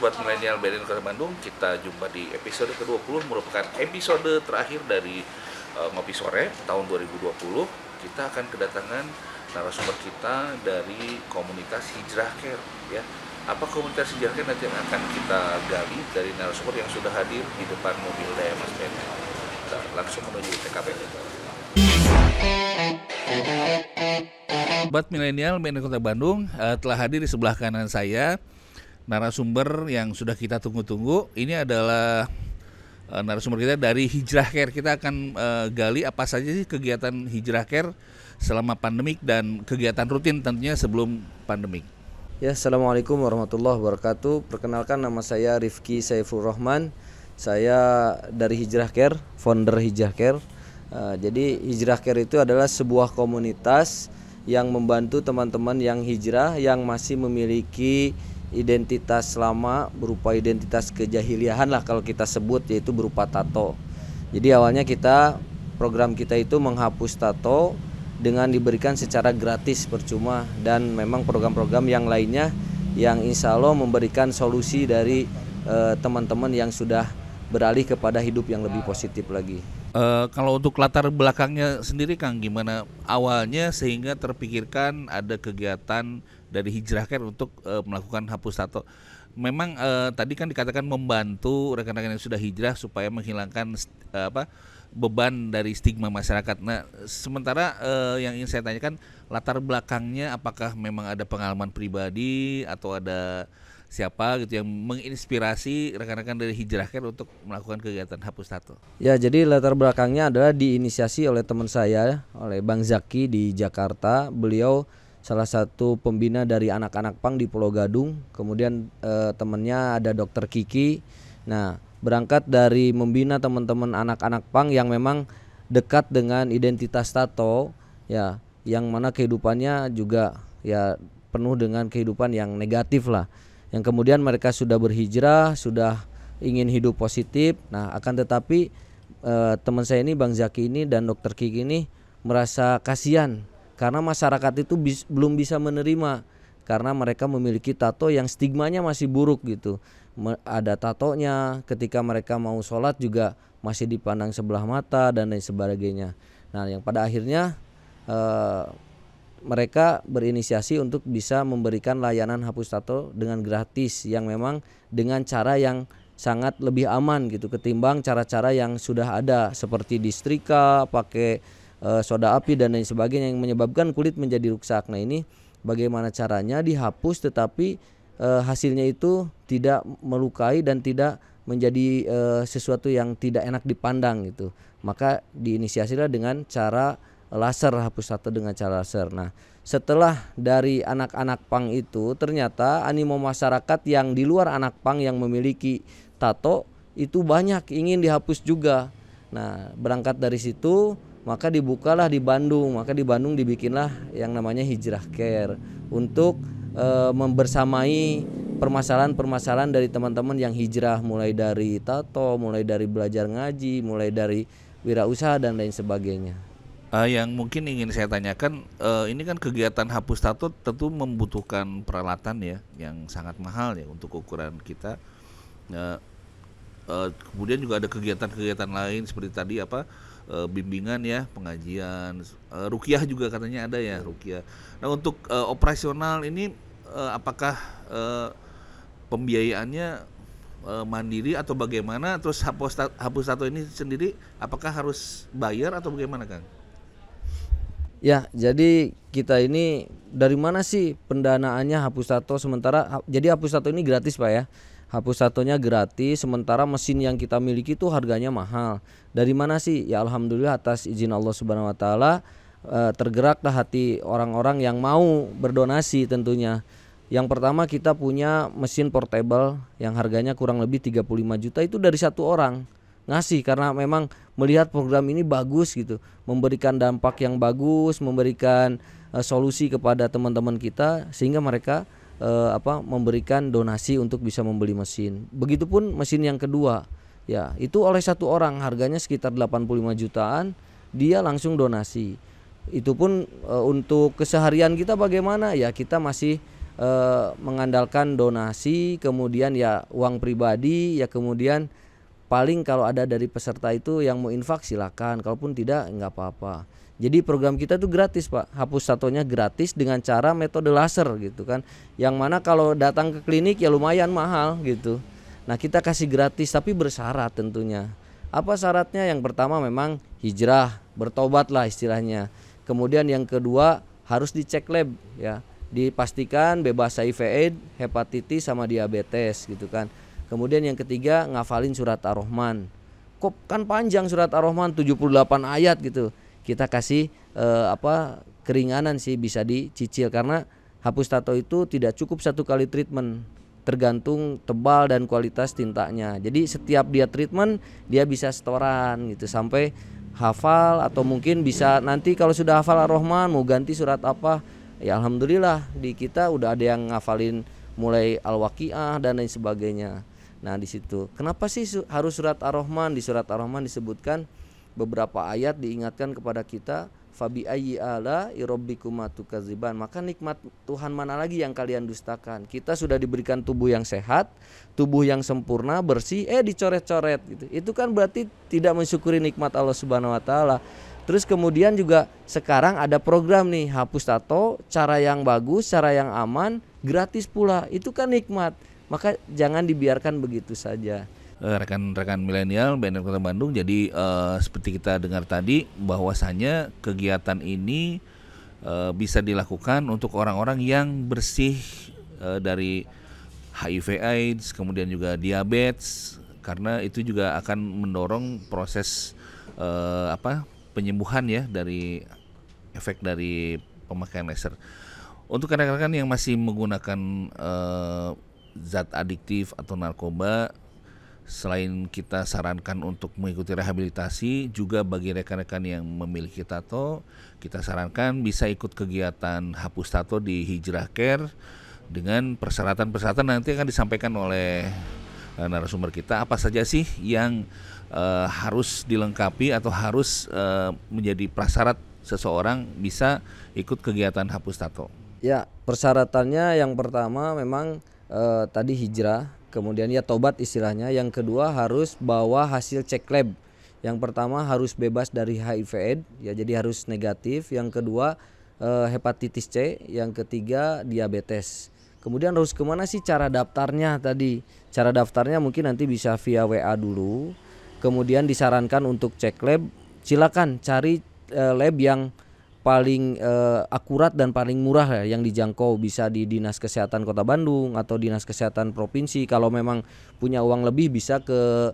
Sobat Milenial BNN Kota Bandung, kita jumpa di episode ke-20, merupakan episode terakhir dari Ngopi Sore tahun 2020. Kita akan kedatangan narasumber kita dari komunitas Hijrah Care, ya. Apa komunitas Hijrah Care nanti yang akan kita gali dari narasumber yang sudah hadir di depan mobil Daya Mas BNN. Kita langsung menuju TKP. Sobat Milenial BNN Kota Bandung, telah hadir di sebelah kanan saya narasumber yang sudah kita tunggu-tunggu. Ini adalah narasumber kita dari Hijrah Care. Kita akan gali apa saja sih kegiatan Hijrah Care selama pandemik dan kegiatan rutin tentunya sebelum pandemik. Ya, Assalamualaikum warahmatullahi wabarakatuh. Perkenalkan, nama saya Rifki Saiful Rahman. Saya dari Hijrah Care, founder Hijrah Care. Jadi Hijrah Care itu adalah sebuah komunitas yang membantu teman-teman yang hijrah yang masih memiliki identitas lama berupa identitas kejahiliahan lah kalau kita sebut, yaitu berupa tato. Jadi awalnya program kita itu menghapus tato dengan diberikan secara gratis percuma, dan memang program-program yang lainnya yang insya Allah memberikan solusi dari teman-teman yang sudah beralih kepada hidup yang lebih positif lagi. Kalau untuk latar belakangnya sendiri Kang, gimana awalnya sehingga terpikirkan ada kegiatan dari Hijrah Care untuk melakukan hapus tato? Memang tadi kan dikatakan membantu rekan-rekan yang sudah hijrah supaya menghilangkan beban dari stigma masyarakat. Nah, sementara yang ingin saya tanyakan latar belakangnya, apakah memang ada pengalaman pribadi atau ada siapa gitu yang menginspirasi rekan-rekan dari Hijrah Care untuk melakukan kegiatan hapus tato? Ya, jadi latar belakangnya adalah diinisiasi oleh teman saya, oleh Bang Zaki di Jakarta. Beliau salah satu pembina dari anak-anak pang di Pulau Gadung. Kemudian temannya ada Dokter Kiki. Nah, berangkat dari membina teman-teman anak-anak pang yang memang dekat dengan identitas tato, ya, yang mana kehidupannya juga ya penuh dengan kehidupan yang negatif lah. Yang kemudian mereka sudah berhijrah, sudah ingin hidup positif. Nah, akan tetapi teman saya ini, Bang Zaki ini dan Dokter Kiki ini merasa kasihan karena masyarakat itu belum bisa menerima, karena mereka memiliki tato yang stigmanya masih buruk gitu. Ada tatonya, ketika mereka mau sholat juga masih dipandang sebelah mata dan lain sebagainya. Nah, yang pada akhirnya mereka berinisiasi untuk bisa memberikan layanan hapus tato dengan gratis, yang memang dengan cara yang sangat lebih aman gitu ketimbang cara-cara yang sudah ada seperti distrika, pakai soda api dan lain sebagainya yang menyebabkan kulit menjadi rusak. Nah, ini bagaimana caranya dihapus tetapi hasilnya itu tidak melukai dan tidak menjadi sesuatu yang tidak enak dipandang gitu. Maka diinisiasilah dengan cara laser, hapus tato dengan cara laser. Nah, setelah dari anak-anak pang itu, ternyata animo masyarakat yang di luar anak pang yang memiliki tato itu banyak ingin dihapus juga. Nah, berangkat dari situ maka dibukalah di Bandung. Maka di Bandung dibikinlah yang namanya Hijrah Care untuk membersamai permasalahan-permasalahan dari teman-teman yang hijrah, mulai dari tato, mulai dari belajar ngaji, mulai dari wirausaha dan lain sebagainya. Yang mungkin ingin saya tanyakan, ini kan kegiatan hapus tato tentu membutuhkan peralatan ya yang sangat mahal ya untuk ukuran kita. Kemudian juga ada kegiatan-kegiatan lain seperti tadi bimbingan ya, pengajian, ruqyah juga katanya ada ya, ruqyah. Nah, untuk operasional ini apakah pembiayaannya mandiri atau bagaimana? Terus hapus tato ini sendiri apakah harus bayar atau bagaimana, Kang? Ya, jadi kita ini dari mana sih pendanaannya hapus tato? Sementara jadi hapus tato ini gratis, Pak ya. Hapus tatonya gratis, sementara mesin yang kita miliki itu harganya mahal. Dari mana sih? Ya alhamdulillah atas izin Allah Subhanahu wa taala tergeraklah hati orang-orang yang mau berdonasi tentunya. Yang pertama, kita punya mesin portable yang harganya kurang lebih 35 juta, itu dari satu orang ngasih karena memang melihat program ini bagus gitu, memberikan dampak yang bagus, memberikan solusi kepada teman-teman kita sehingga mereka memberikan donasi untuk bisa membeli mesin. Begitupun mesin yang kedua, ya itu oleh satu orang harganya sekitar 85 jutaan, dia langsung donasi. Itu pun untuk keseharian kita bagaimana ya, kita masih mengandalkan donasi, kemudian ya uang pribadi, ya kemudian paling kalau ada dari peserta itu yang mau infak silakan, kalaupun tidak nggak apa-apa. Jadi program kita tuh gratis Pak, hapus tatonya gratis dengan cara metode laser gitu kan. Yang mana kalau datang ke klinik ya lumayan mahal gitu. Nah kita kasih gratis tapi bersyarat tentunya. Apa syaratnya? Yang pertama memang hijrah, bertobat lah istilahnya. Kemudian yang kedua harus dicek lab ya, dipastikan bebas HIV/AIDS, hepatitis sama diabetes gitu kan. Kemudian yang ketiga ngafalin surat Ar-Rahman. Kok kan panjang surat Ar-Rahman 78 ayat gitu. Kita kasih keringanan sih, bisa dicicil karena hapus tato itu tidak cukup satu kali treatment, tergantung tebal dan kualitas tintanya. Jadi setiap dia treatment dia bisa setoran gitu sampai hafal, atau mungkin bisa nanti kalau sudah hafal Ar-Rahman mau ganti surat apa, ya alhamdulillah di kita udah ada yang ngafalin mulai Al-Waqiah dan lain sebagainya. Nah di situ kenapa sih harus surat Ar-Rahman? Di surat Ar-Rahman disebutkan beberapa ayat, diingatkan kepada kita fabi ayyi ala rabbikuma tukadziban, maka nikmat Tuhan mana lagi yang kalian dustakan. Kita sudah diberikan tubuh yang sehat, tubuh yang sempurna, bersih, dicoret-coret gitu. Itu kan berarti tidak mensyukuri nikmat Allah Subhanahu wa taala. Terus kemudian juga sekarang ada program nih hapus tato, cara yang bagus, cara yang aman, gratis pula. Itu kan nikmat. Maka jangan dibiarkan begitu saja. Rekan-rekan milenial BNN Kota Bandung, jadi seperti kita dengar tadi bahwasanya kegiatan ini bisa dilakukan untuk orang-orang yang bersih dari HIV/AIDS, kemudian juga diabetes, karena itu juga akan mendorong proses penyembuhan ya dari efek dari pemakaian laser. Untuk rekan-rekan yang masih menggunakan zat adiktif atau narkoba, selain kita sarankan untuk mengikuti rehabilitasi, juga bagi rekan-rekan yang memiliki tato, kita sarankan bisa ikut kegiatan hapus tato di Hijrah Care dengan persyaratan-persyaratan nanti akan disampaikan oleh narasumber kita. Apa saja sih yang harus dilengkapi atau harus menjadi prasyarat seseorang bisa ikut kegiatan hapus tato? Ya, persyaratannya yang pertama memang tadi hijrah, kemudian ya tobat istilahnya. Yang kedua harus bawa hasil cek lab. Yang pertama harus bebas dari HIV/AIDS ya, jadi harus negatif. Yang kedua hepatitis C. Yang ketiga diabetes. Kemudian harus kemana sih cara daftarnya tadi? Cara daftarnya mungkin nanti bisa via WA dulu. Kemudian disarankan untuk cek lab, silakan cari lab yang paling akurat dan paling murah ya, yang dijangkau. Bisa di Dinas Kesehatan Kota Bandung atau Dinas Kesehatan Provinsi. Kalau memang punya uang lebih bisa ke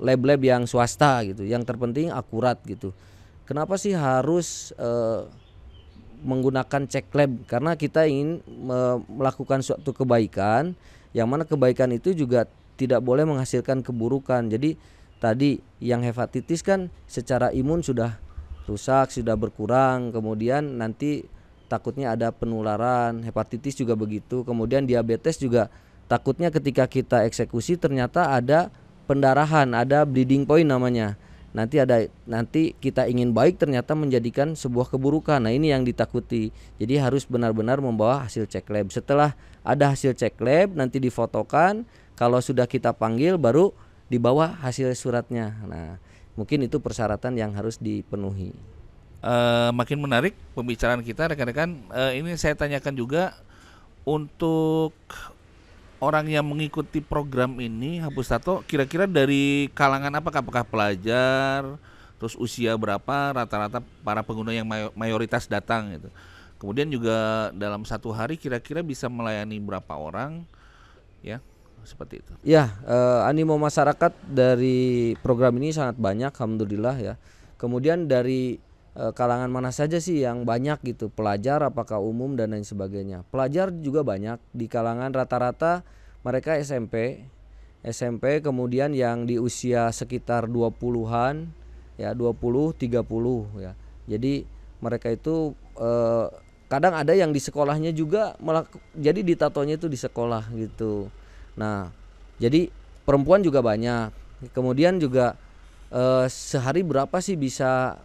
lab-lab yang swasta gitu. Yang terpenting akurat gitu. Kenapa sih harus menggunakan cek lab? Karena kita ingin melakukan suatu kebaikan, yang mana kebaikan itu juga tidak boleh menghasilkan keburukan. Jadi tadi yang hepatitis kan secara imun sudah rusak, sudah berkurang, kemudian nanti takutnya ada penularan. Hepatitis juga begitu. Kemudian diabetes juga takutnya ketika kita eksekusi ternyata ada pendarahan, ada bleeding point namanya. Nanti kita ingin baik ternyata menjadikan sebuah keburukan. Nah ini yang ditakuti. Jadi harus benar-benar membawa hasil cek lab. Setelah ada hasil cek lab nanti difotokan. Kalau sudah kita panggil baru dibawa hasil suratnya. Nah mungkin itu persyaratan yang harus dipenuhi. Makin menarik pembicaraan kita rekan-rekan. Ini saya tanyakan juga untuk orang yang mengikuti program ini hapus tato, kira-kira dari kalangan apakah pelajar, terus usia berapa rata-rata para pengguna yang mayoritas datang gitu. Kemudian juga dalam satu hari kira-kira bisa melayani berapa orang ya, seperti itu. Ya, animo masyarakat dari program ini sangat banyak alhamdulillah ya. Kemudian dari kalangan mana saja sih yang banyak gitu, pelajar apakah umum dan lain sebagainya. Pelajar juga banyak, di kalangan rata-rata mereka SMP, kemudian yang di usia sekitar 20-an ya, 20 30 ya. Jadi mereka itu kadang ada yang di sekolahnya juga jadi ditatonya itu di sekolah gitu. Nah, jadi perempuan juga banyak. Kemudian juga sehari berapa sih bisa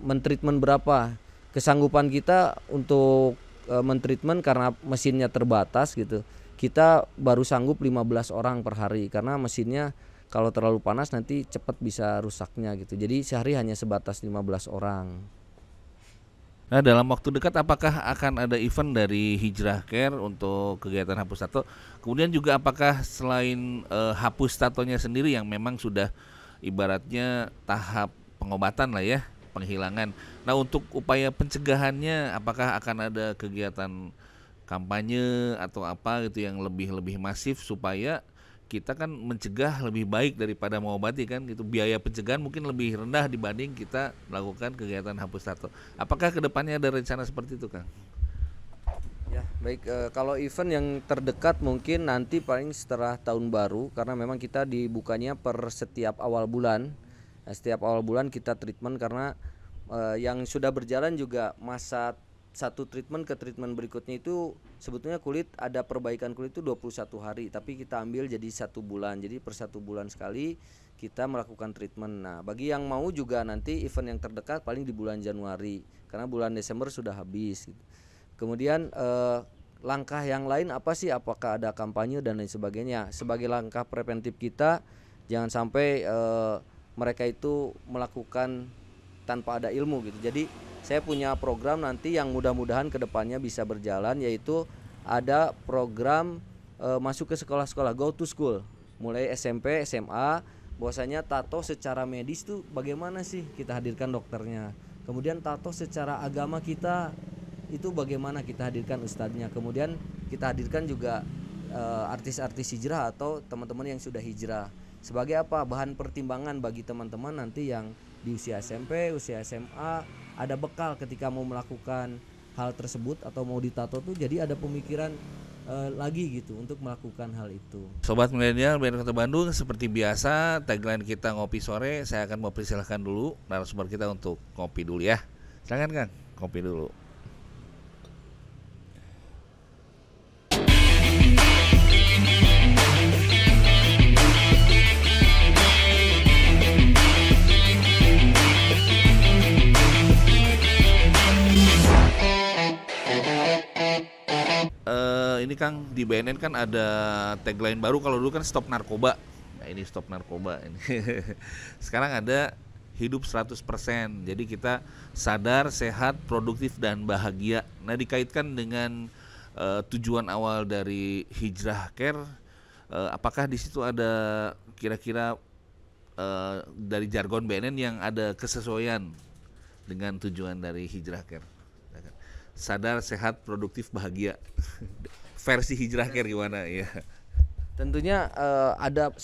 mentreatment berapa? Kesanggupan kita untuk mentreatment karena mesinnya terbatas gitu. Kita baru sanggup 15 orang per hari karena mesinnya kalau terlalu panas nanti cepat bisa rusaknya gitu. Jadi sehari hanya sebatas 15 orang. Nah, dalam waktu dekat apakah akan ada event dari Hijrah Care untuk kegiatan hapus tato? Kemudian juga apakah selain hapus tatonya sendiri yang memang sudah ibaratnya tahap pengobatan lah ya, penghilangan. Nah, untuk upaya pencegahannya apakah akan ada kegiatan kampanye atau apa gitu yang lebih masif supaya kita kan mencegah lebih baik daripada mengobati kan gitu. Biaya pencegahan mungkin lebih rendah dibanding kita melakukan kegiatan hapus tato. Apakah kedepannya ada rencana seperti itu, Kang? Ya, baik. Kalau event yang terdekat mungkin nanti paling setelah tahun baru karena memang kita dibukanya per setiap awal bulan. Nah, setiap awal bulan kita treatment karena yang sudah berjalan juga masa satu treatment ke treatment berikutnya itu sebetulnya kulit ada perbaikan kulit itu 21 hari tapi kita ambil jadi 1 bulan, jadi per 1 bulan sekali kita melakukan treatment. Nah, bagi yang mau juga nanti event yang terdekat paling di bulan Januari karena bulan Desember sudah habis gitu. Kemudian langkah yang lain apa sih, apakah ada kampanye dan lain sebagainya. Sebagai langkah preventif kita jangan sampai mereka itu melakukan tanpa ada ilmu gitu. Jadi saya punya program nanti yang mudah-mudahan kedepannya bisa berjalan, yaitu ada program masuk ke sekolah-sekolah, go to school, mulai SMP, SMA, bahwasanya tato secara medis tuh bagaimana sih, kita hadirkan dokternya. Kemudian tato secara agama kita itu bagaimana, kita hadirkan ustadznya. Kemudian kita hadirkan juga artis-artis hijrah atau teman-teman yang sudah hijrah. Sebagai apa? Bahan pertimbangan bagi teman-teman nanti yang di usia SMP, usia SMA, ada bekal ketika mau melakukan hal tersebut atau mau ditato tuh, jadi ada pemikiran lagi gitu untuk melakukan hal itu. Sobat Milenial BNN Kota Bandung, seperti biasa tagline kita ngopi sore. Saya akan mau persilahkan dulu narasumber kita untuk ngopi dulu ya. Silakan Kang, ngopi dulu. Ini Kang, di BNN kan ada tagline baru. Kalau dulu kan stop narkoba. Nah, ini stop narkoba ini. Sekarang ada hidup 100%. Jadi kita sadar, sehat, produktif dan bahagia. Nah, dikaitkan dengan tujuan awal dari Hijrah Care, apakah di situ ada kira-kira dari jargon BNN yang ada kesesuaian dengan tujuan dari Hijrah Care? Sadar, sehat, produktif, bahagia. Versi Hijrah Care gimana ya? Tentunya ada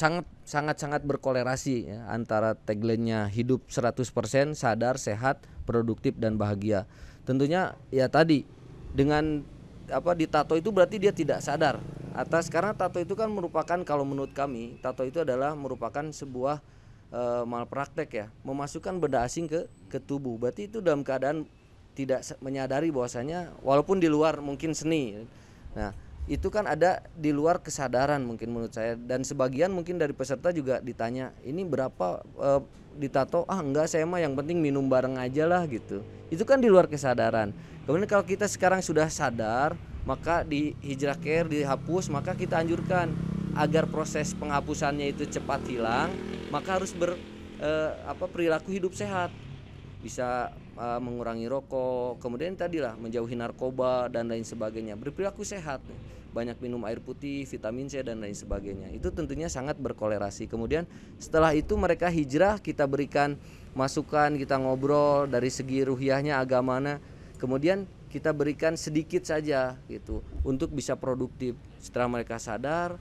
sangat berkolerasi ya, antara tagline-nya hidup 100%, sadar, sehat, produktif dan bahagia. Tentunya ya tadi dengan ditato itu berarti dia tidak sadar. Karena tato itu kan merupakan, kalau menurut kami, tato itu adalah merupakan sebuah malpraktek ya, memasukkan benda asing ke tubuh. Berarti itu dalam keadaan tidak menyadari bahwasanya walaupun di luar mungkin seni. Nah, itu kan ada di luar kesadaran mungkin menurut saya, dan sebagian mungkin dari peserta juga ditanya, "Ini berapa ditato?" "Ah, enggak, saya mah yang penting minum bareng aja lah," gitu. Itu kan di luar kesadaran. Kemudian kalau kita sekarang sudah sadar, maka di Hijrah Care dihapus, maka kita anjurkan agar proses penghapusannya itu cepat hilang, maka harus perilaku hidup sehat. Bisa mengurangi rokok, kemudian tadilah menjauhi narkoba dan lain sebagainya, berperilaku sehat, banyak minum air putih, vitamin C dan lain sebagainya. Itu tentunya sangat berkolerasi. Kemudian setelah itu mereka hijrah, kita berikan masukan, kita ngobrol dari segi ruhiyahnya, agamanya, kemudian kita berikan sedikit saja gitu untuk bisa produktif. Setelah mereka sadar,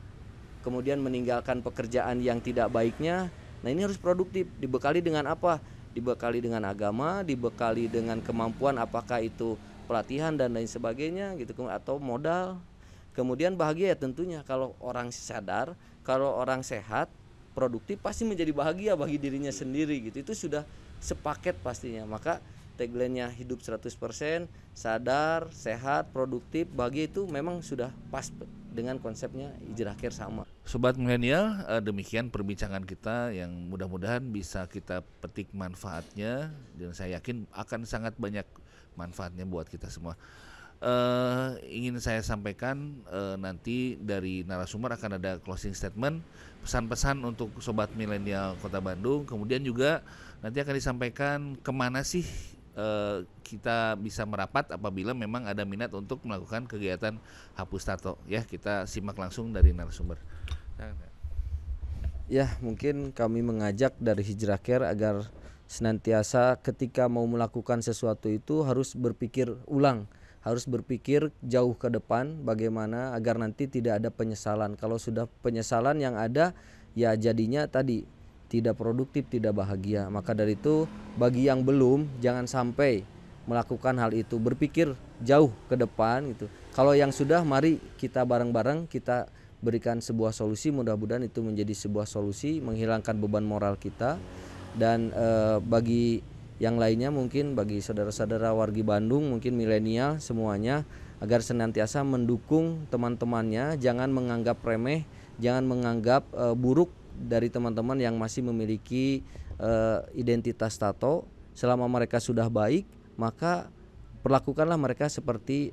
kemudian meninggalkan pekerjaan yang tidak baiknya, nah ini harus produktif. Dibekali dengan apa? Dibekali dengan agama, dibekali dengan kemampuan, apakah itu pelatihan dan lain sebagainya gitu, atau modal. Kemudian bahagia ya tentunya, kalau orang sadar, kalau orang sehat, produktif, pasti menjadi bahagia bagi dirinya sendiri gitu. Itu sudah sepaket pastinya. Maka tagline-nya hidup 100%, sadar, sehat, produktif, bahagia, itu memang sudah pas dengan konsepnya Hijrah Care sama. Sobat Milenial, demikian perbincangan kita yang mudah-mudahan bisa kita petik manfaatnya, dan saya yakin akan sangat banyak manfaatnya buat kita semua. ingin saya sampaikan nanti dari narasumber akan ada closing statement, pesan-pesan untuk sobat milenial Kota Bandung. Kemudian juga nanti akan disampaikan kemana sih kita bisa merapat apabila memang ada minat untuk melakukan kegiatan hapus tato. Ya, kita simak langsung dari narasumber. Ya, mungkin kami mengajak dari Hijrah Care agar senantiasa ketika mau melakukan sesuatu itu harus berpikir ulang, harus berpikir jauh ke depan bagaimana agar nanti tidak ada penyesalan. Kalau sudah penyesalan yang ada, ya jadinya tadi tidak produktif, tidak bahagia. Maka dari itu bagi yang belum, jangan sampai melakukan hal itu, berpikir jauh ke depan gitu. Kalau yang sudah, mari kita bareng-bareng kita berikan sebuah solusi, mudah-mudahan itu menjadi sebuah solusi menghilangkan beban moral kita. Dan bagi yang lainnya mungkin bagi saudara-saudara wargi Bandung, mungkin milenial semuanya, agar senantiasa mendukung teman-temannya, jangan menganggap remeh, jangan menganggap buruk dari teman-teman yang masih memiliki identitas tato. Selama mereka sudah baik, maka perlakukanlah mereka seperti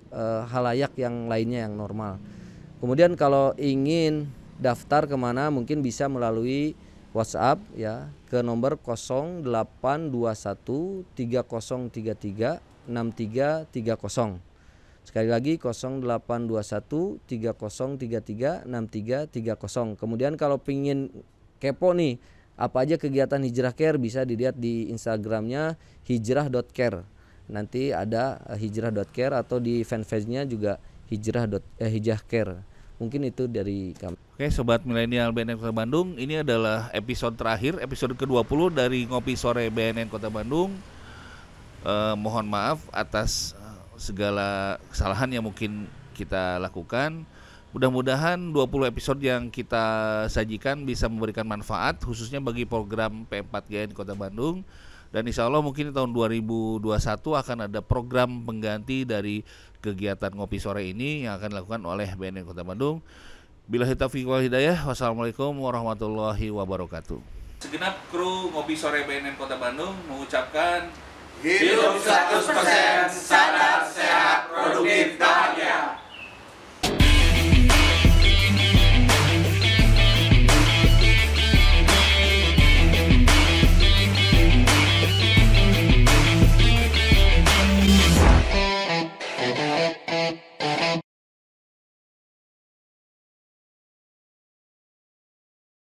halayak yang lainnya yang normal. Kemudian kalau ingin daftar kemana, mungkin bisa melalui WhatsApp ya ke nomor 0821 3033 6330. Sekali lagi 0821 3033 6330. Kemudian kalau pingin kepo nih apa aja kegiatan Hijrah Care, bisa dilihat di Instagramnya hijrah.care. Nanti ada hijrah.care atau di fanpage-nya juga hijrah care. Mungkin itu dari kami. Oke, sobat milenial BNN Kota Bandung, ini adalah episode terakhir, episode ke-20 dari Ngopi Sore BNN Kota Bandung. Mohon maaf atas segala kesalahan yang mungkin kita lakukan. Mudah-mudahan 20 episode yang kita sajikan bisa memberikan manfaat, khususnya bagi program P4GN Kota Bandung. Dan insya Allah mungkin tahun 2021 akan ada program pengganti dari kegiatan Ngopi Sore ini yang akan dilakukan oleh BNN Kota Bandung. Billahi taufiq wal hidayah. Wassalamualaikum warahmatullahi wabarakatuh. Segenap kru Ngopi Sore BNN Kota Bandung mengucapkan hidup 100%, sadar, sehat, produktif, bahagia.